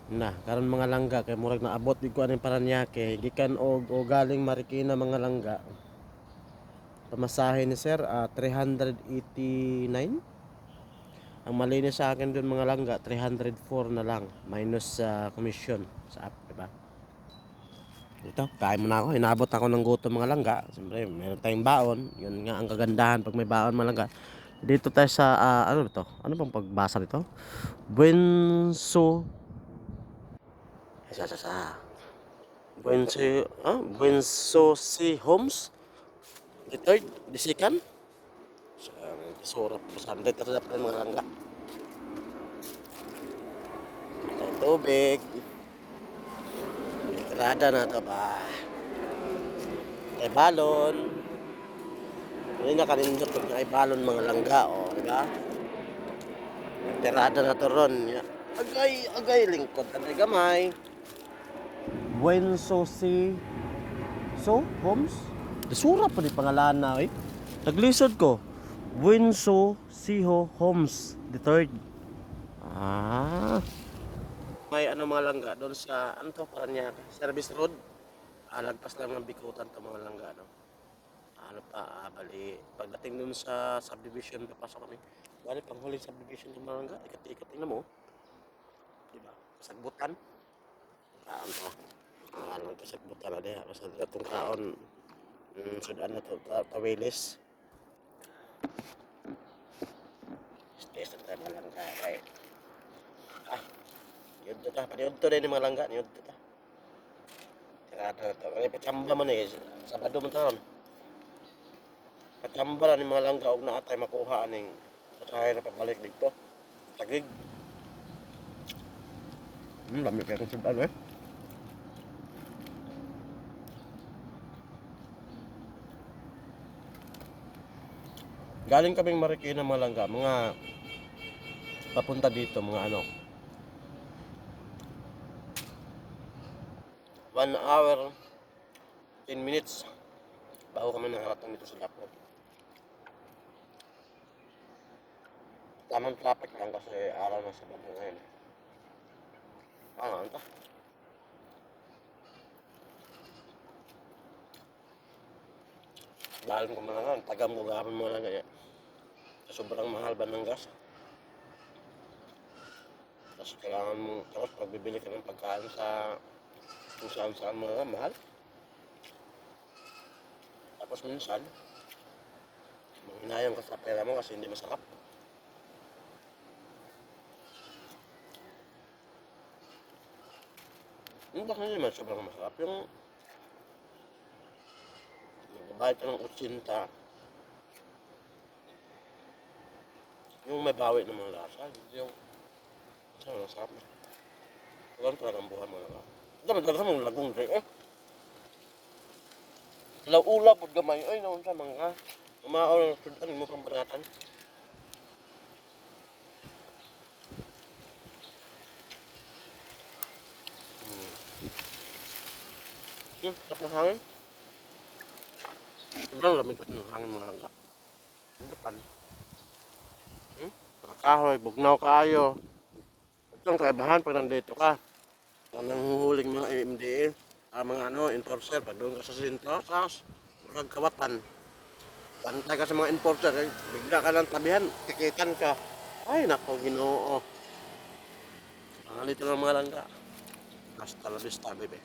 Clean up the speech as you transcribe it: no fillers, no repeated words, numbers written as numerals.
Na karon mga langga kay murag naabot gid ko aning Paranaque gikan og galing Marikina mga langga. Pamasahe ni sir 389. Ang malinis sa akin doon mga langga 304 na lang minus sa commission sa app, diba? Ito, kain muna ako. Inabot ako ng gutom mga langga. Siyempre, meron tayong baon. Yun nga ang kagandahan pag may baon mga langga. Dito tayo sa ano to? Ano bang pagbasa nito? Buenso sa Buenso si Homes the third disikan sa surap sanday terhadap mga langga. Ito tubig. Entrada na to ba? Ay balon. Hindi na kanindot pag ay balon mga langga, o, diba? Entrada na to ron. Agay lingkod. Agay gamay. Buenso si Homes? Desura pa di pangalan na, eh. Naglisod ko. Buenso Siho Homes the third. May ano mga langga doon sa ano to Paranaque Service Road. Lagpas lang ng Bikutan to mga langga, no. Ano pa, bali pagdating dun sa subdivision papasok kami. Bali panghuling subdivision ng mga langga, ikat-ikat tingnan mo. Diba? Sagbutan. Ano to? Ano to sagbutan na diha. Basta itong kaon. Sudan na to, tawilis. Stress na tayo mga langga. Kaya, yun to ta. Paniod to rin yung mga langga. Yun to ta. Kaya pachamba man eh. Sabado man taon. Pachamba na yung mga langga. Huwag na atay makuha aning kaya na pabalik dito. Tagig. Lami kaya kong sudan eh. Galing kaming Marikina mga langga. Mga papunta dito mga ano. 1 hour 10 minutes bago kami naharatan dito sa Lapo. Tamang traffic lang kasi araw na sa banda ngayon. Ano ito? Dahil ko mga lang, tagam ko gapon mga lang ganyan. Sobrang mahal ba ng gas? Kasi kailangan mo, tapos pag bibili ka ng pagkain sa kung saan mga mahal. Tapos minsan, hinayang ka sa pera mo kasi hindi masarap. Yung baka naman sobrang masarap. Yung nagbabayad ka ng 80, yung may bawi ng mga lasa. Yung masarap na. Kailan talagang buhay mga lasa. Dapat ka sa mga lagong drink eh. Ula po gamay. Ay, naon sa mga umaon ng sundan mo pang baratan. Sarap ng hangin. Sobrang lamig ng hangin mga langga. Bukan. Kahoy, bugnaw kayo. Itong kaibahan pag nandito ka. Ang nanghuhuling mga MDA, mga enforcer, pag doon ka sa sentro, tapos magkawatan. Pantay ka sa mga enforcer, bigla ka ng tabihan, kikitan ka. Ay, nako, Ginoo. Ang halito ng mga langga. Hasta la vista, bebe.